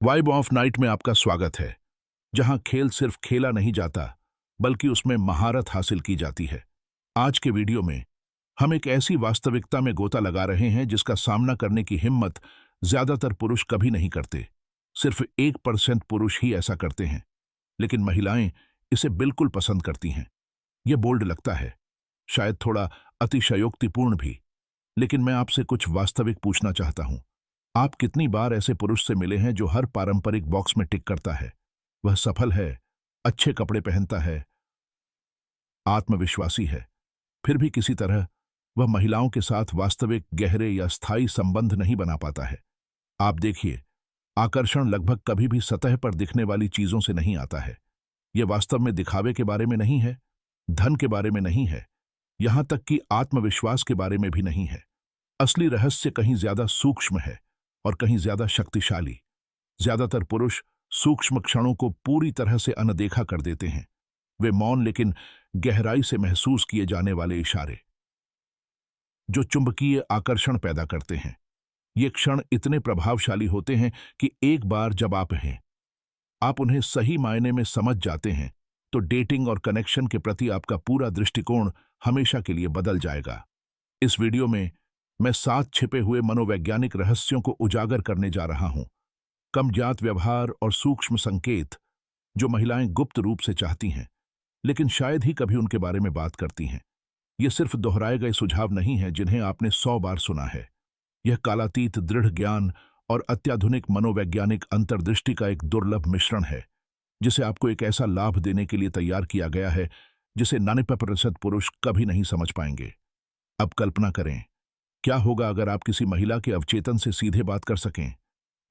Vibe of night में आपका स्वागत है, जहां खेल सिर्फ खेला नहीं जाता, बल्कि उसमें महारत हासिल की जाती है। आज के वीडियो में हम एक ऐसी वास्तविकता में गोता लगा रहे हैं जिसका सामना करने की हिम्मत ज्यादातर पुरुष कभी नहीं करते। सिर्फ 1% पुरुष ही ऐसा करते हैं, लेकिन महिलाएं इसे बिल्कुल पसंद करती हैं। यह बोल्ड लगता है, शायद थोड़ा अतिशयोक्तिपूर्ण भी, लेकिन मैं आपसे कुछ वास्तविक पूछना चाहता हूं। आप कितनी बार ऐसे पुरुष से मिले हैं जो हर पारंपरिक बॉक्स में टिक करता है? वह सफल है, अच्छे कपड़े पहनता है, आत्मविश्वासी है, फिर भी किसी तरह वह महिलाओं के साथ वास्तविक गहरे या स्थायी संबंध नहीं बना पाता है। आप देखिए, आकर्षण लगभग कभी भी सतह पर दिखने वाली चीजों से नहीं आता है। यह वास्तव में दिखावे के बारे में नहीं है, धन के बारे में नहीं है, यहां तक कि आत्मविश्वास के बारे में भी नहीं है। असली रहस्य कहीं ज्यादा सूक्ष्म है और कहीं ज्यादा शक्तिशाली। ज्यादातर पुरुष सूक्ष्म क्षणों को पूरी तरह से अनदेखा कर देते हैं। वे मौन लेकिन गहराई से महसूस किए जाने वाले इशारे, जो चुंबकीय आकर्षण पैदा करते हैं। ये क्षण इतने प्रभावशाली होते हैं कि एक बार जब आप उन्हें सही मायने में समझ जाते हैं, तो डेटिंग और कनेक्शन के प्रति आपका पूरा दृष्टिकोण हमेशा के लिए बदल जाएगा। इस वीडियो में मैं 7 छिपे हुए मनोवैज्ञानिक रहस्यों को उजागर करने जा रहा हूं। कम ज्ञात व्यवहार और सूक्ष्म संकेत जो महिलाएं गुप्त रूप से चाहती हैं, लेकिन शायद ही कभी उनके बारे में बात करती हैं। ये सिर्फ दोहराए गए सुझाव नहीं हैं जिन्हें आपने 100 बार सुना है। यह कालातीत दृढ़ ज्ञान और अत्याधुनिक मनोवैज्ञानिक अंतर्दृष्टि का एक दुर्लभ मिश्रण है, जिसे आपको एक ऐसा लाभ देने के लिए तैयार किया गया है जिसे 99% पुरुष कभी नहीं समझ पाएंगे। अब कल्पना करें, क्या होगा अगर आप किसी महिला के अवचेतन से सीधे बात कर सकें?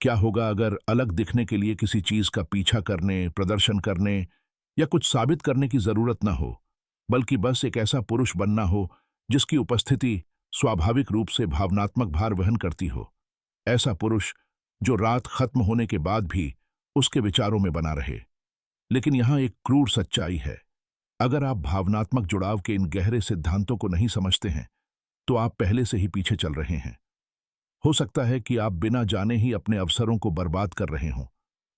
क्या होगा अगर अलग दिखने के लिए किसी चीज का पीछा करने, प्रदर्शन करने या कुछ साबित करने की जरूरत न हो, बल्कि बस एक ऐसा पुरुष बनना हो जिसकी उपस्थिति स्वाभाविक रूप से भावनात्मक भार वहन करती हो? ऐसा पुरुष जो रात खत्म होने के बाद भी उसके विचारों में बना रहे। लेकिन यहां एक क्रूर सच्चाई है। अगर आप भावनात्मक जुड़ाव के इन गहरे सिद्धांतों को नहीं समझते हैं, तो आप पहले से ही पीछे चल रहे हैं। हो सकता है कि आप बिना जाने ही अपने अवसरों को बर्बाद कर रहे हों,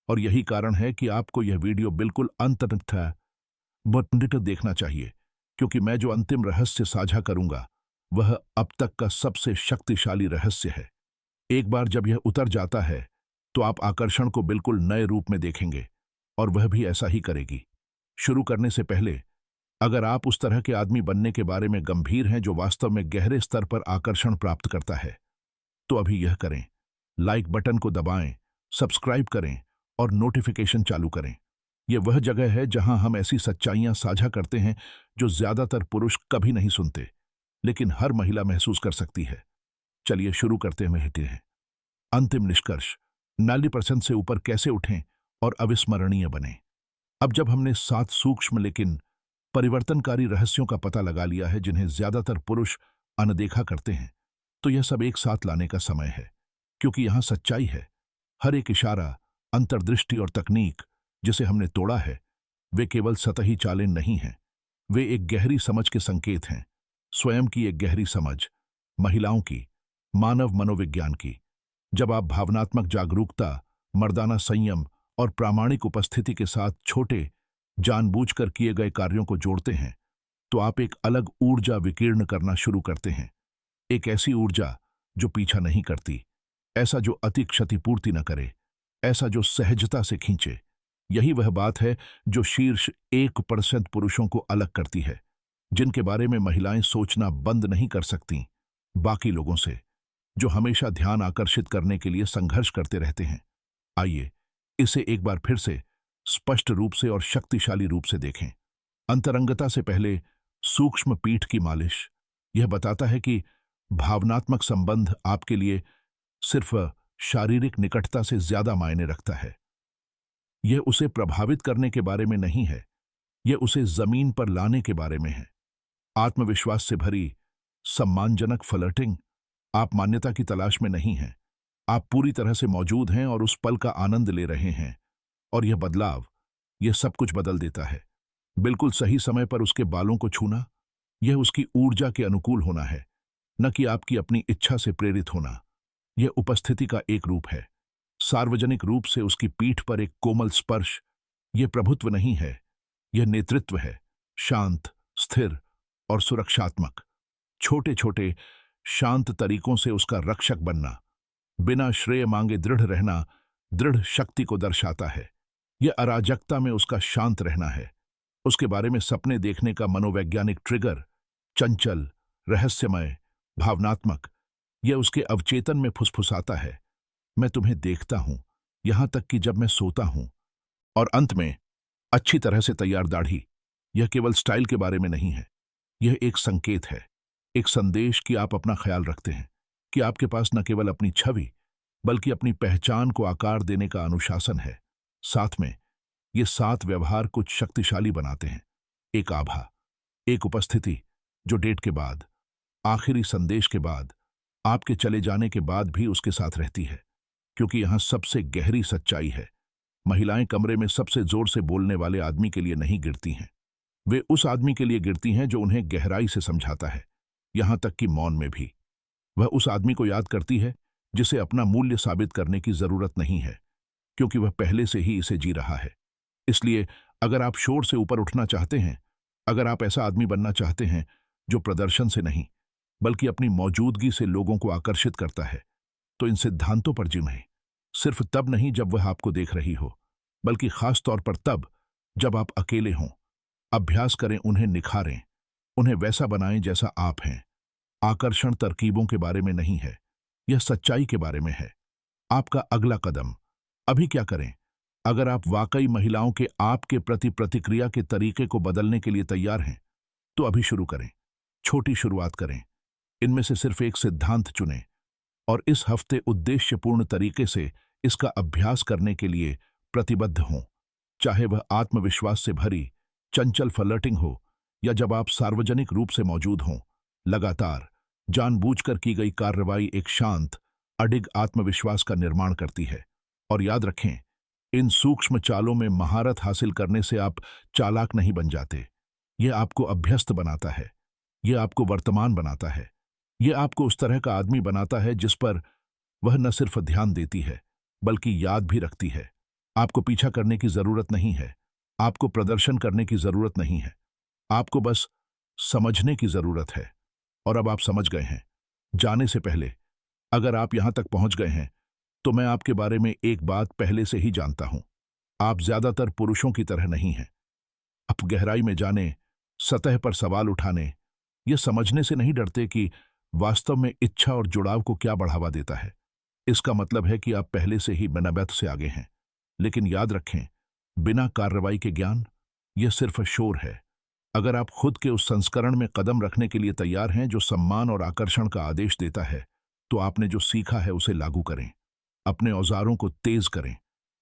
और यही कारण है कि आपको यह वीडियो बिल्कुल अंत तक देखना चाहिए, क्योंकि मैं जो अंतिम रहस्य साझा करूंगा वह अब तक का सबसे शक्तिशाली रहस्य है। एक बार जब यह उतर जाता है, तो आप आकर्षण को बिल्कुल नए रूप में देखेंगे, और वह भी ऐसा ही करेगी। शुरू करने से पहले, अगर आप उस तरह के आदमी बनने के बारे में गंभीर हैं जो वास्तव में गहरे स्तर पर आकर्षण प्राप्त करता है, तो अभी यह करें, लाइक बटन को दबाएं, सब्सक्राइब करें और नोटिफिकेशन चालू करें। यह वह जगह है जहां हम ऐसी सच्चाइयां साझा करते हैं जो ज्यादातर पुरुष कभी नहीं सुनते, लेकिन हर महिला महसूस कर सकती है। चलिए शुरू करते हैं। अंतिम निष्कर्ष, 90% से ऊपर कैसे उठें और अविस्मरणीय बने। अब जब हमने 7 सूक्ष्म लेकिन परिवर्तनकारी रहस्यों का पता लगा लिया है जिन्हें ज्यादातर पुरुष अनदेखा करते हैं, तो यह सब एक साथ लाने का समय है, क्योंकि यहां सच्चाई है। हर एक इशारा, अंतर्दृष्टि और तकनीक जिसे हमने तोड़ा है, वे केवल सतही चालें नहीं हैं। वे एक गहरी समझ के संकेत हैं, स्वयं की एक गहरी समझ, महिलाओं की, मानव मनोविज्ञान की। जब आप भावनात्मक जागरूकता, मर्दाना संयम और प्रामाणिक उपस्थिति के साथ छोटे, जानबूझकर किए गए कार्यों को जोड़ते हैं, तो आप एक अलग ऊर्जा विकीर्ण करना शुरू करते हैं। एक ऐसी ऊर्जा जो पीछा नहीं करती, ऐसा जो अति क्षतिपूर्ति न करे, ऐसा जो सहजता से खींचे। यही वह बात है जो शीर्ष 1% पुरुषों को अलग करती है, जिनके बारे में महिलाएं सोचना बंद नहीं कर सकती, बाकी लोगों से, जो हमेशा ध्यान आकर्षित करने के लिए संघर्ष करते रहते हैं। आइए इसे एक बार फिर से स्पष्ट रूप से और शक्तिशाली रूप से देखें। अंतरंगता से पहले सूक्ष्म पीठ की मालिश। यह बताता है कि भावनात्मक संबंध आपके लिए सिर्फ शारीरिक निकटता से ज्यादा मायने रखता है। यह उसे प्रभावित करने के बारे में नहीं है, यह उसे जमीन पर लाने के बारे में है। आत्मविश्वास से भरी, सम्मानजनक फ्लर्टिंग। आप मान्यता की तलाश में नहीं हैं, आप पूरी तरह से मौजूद हैं और उस पल का आनंद ले रहे हैं। और यह बदलाव, यह सब कुछ बदल देता है। बिल्कुल सही समय पर उसके बालों को छूना, यह उसकी ऊर्जा के अनुकूल होना है, न कि आपकी अपनी इच्छा से प्रेरित होना। यह उपस्थिति का एक रूप है। सार्वजनिक रूप से उसकी पीठ पर एक कोमल स्पर्श, यह प्रभुत्व नहीं है, यह नेतृत्व है, शांत, स्थिर और सुरक्षात्मक। छोटे छोटे शांत तरीकों से उसका रक्षक बनना, बिना श्रेय मांगे दृढ़ रहना, दृढ़ शक्ति को दर्शाता है। यह अराजकता में उसका शांत रहना है। उसके बारे में सपने देखने का मनोवैज्ञानिक ट्रिगर, चंचल, रहस्यमय, भावनात्मक, यह उसके अवचेतन में फुसफुसाता है, मैं तुम्हें देखता हूं, यहां तक कि जब मैं सोता हूं। और अंत में, अच्छी तरह से तैयार दाढ़ी, यह केवल स्टाइल के बारे में नहीं है, यह एक संकेत है, एक संदेश कि आप अपना ख्याल रखते हैं, कि आपके पास न केवल अपनी छवि बल्कि अपनी पहचान को आकार देने का अनुशासन है। साथ में ये 7 व्यवहार कुछ शक्तिशाली बनाते हैं। एक आभा, एक उपस्थिति जो डेट के बाद, आखिरी संदेश के बाद, आपके चले जाने के बाद भी उसके साथ रहती है, क्योंकि यहां सबसे गहरी सच्चाई है। महिलाएं कमरे में सबसे जोर से बोलने वाले आदमी के लिए नहीं गिरती हैं, वे उस आदमी के लिए गिरती हैं जो उन्हें गहराई से समझाता है, यहां तक कि मौन में भी। वह उस आदमी को याद करती है जिसे अपना मूल्य साबित करने की जरूरत नहीं है, क्योंकि वह पहले से ही इसे जी रहा है। इसलिए अगर आप शोर से ऊपर उठना चाहते हैं, अगर आप ऐसा आदमी बनना चाहते हैं जो प्रदर्शन से नहीं बल्कि अपनी मौजूदगी से लोगों को आकर्षित करता है, तो इन सिद्धांतों पर जिमें। सिर्फ तब नहीं जब वह आपको देख रही हो, बल्कि खास तौर पर तब जब आप अकेले हों। अभ्यास करें, उन्हें निखारें, उन्हें वैसा बनाएं जैसा आप हैं। आकर्षण तरकीबों के बारे में नहीं है, यह सच्चाई के बारे में है। आपका अगला कदम अभी क्या करें? अगर आप वाकई महिलाओं के आपके प्रति प्रतिक्रिया के तरीके को बदलने के लिए तैयार हैं, तो अभी शुरू करें। छोटी शुरुआत करें, इनमें से सिर्फ एक सिद्धांत चुनें और इस हफ्ते उद्देश्यपूर्ण तरीके से इसका अभ्यास करने के लिए प्रतिबद्ध हों। चाहे वह आत्मविश्वास से भरी चंचल फ्लर्टिंग हो या जब आप सार्वजनिक रूप से मौजूद हों, लगातार जानबूझकर की गई कार्रवाई एक शांत, अडिग आत्मविश्वास का निर्माण करती है। और याद रखें, इन सूक्ष्म चालों में महारत हासिल करने से आप चालाक नहीं बन जाते। यह आपको अभ्यस्त बनाता है, यह आपको वर्तमान बनाता है, यह आपको उस तरह का आदमी बनाता है जिस पर वह न सिर्फ ध्यान देती है बल्कि याद भी रखती है। आपको पीछा करने की जरूरत नहीं है, आपको प्रदर्शन करने की जरूरत नहीं है, आपको बस समझने की जरूरत है। और अब आप समझ गए हैं। जाने से पहले, अगर आप यहां तक पहुंच गए हैं, तो मैं आपके बारे में एक बात पहले से ही जानता हूं। आप ज्यादातर पुरुषों की तरह नहीं हैं। आप गहराई में जाने, सतह पर सवाल उठाने, यह समझने से नहीं डरते कि वास्तव में इच्छा और जुड़ाव को क्या बढ़ावा देता है। इसका मतलब है कि आप पहले से ही मनोबैत से आगे हैं। लेकिन याद रखें, बिना कार्रवाई के ज्ञान, यह सिर्फ शोर है। अगर आप खुद के उस संस्करण में कदम रखने के लिए तैयार हैं जो सम्मान और आकर्षण का आदेश देता है, तो आपने जो सीखा है उसे लागू करें। अपने औजारों को तेज करें,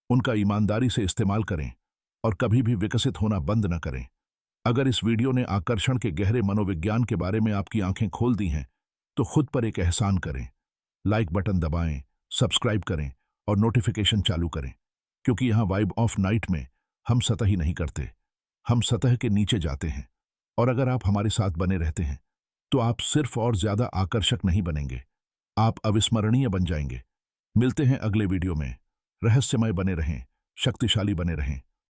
उनका ईमानदारी से इस्तेमाल करें और कभी भी विकसित होना बंद न करें। अगर इस वीडियो ने आकर्षण के गहरे मनोविज्ञान के बारे में आपकी आंखें खोल दी हैं, तो खुद पर एक एहसान करें। लाइक बटन दबाएं, सब्सक्राइब करें और नोटिफिकेशन चालू करें, क्योंकि यहां वाइब ऑफ नाइट में हम सतह ही नहीं करते, हम सतह के नीचे जाते हैं। और अगर आप हमारे साथ बने रहते हैं, तो आप सिर्फ और ज्यादा आकर्षक नहीं बनेंगे, आप अविस्मरणीय बन जाएंगे। मिलते हैं अगले वीडियो में। रहस्यमय बने रहें, शक्तिशाली बने रहें।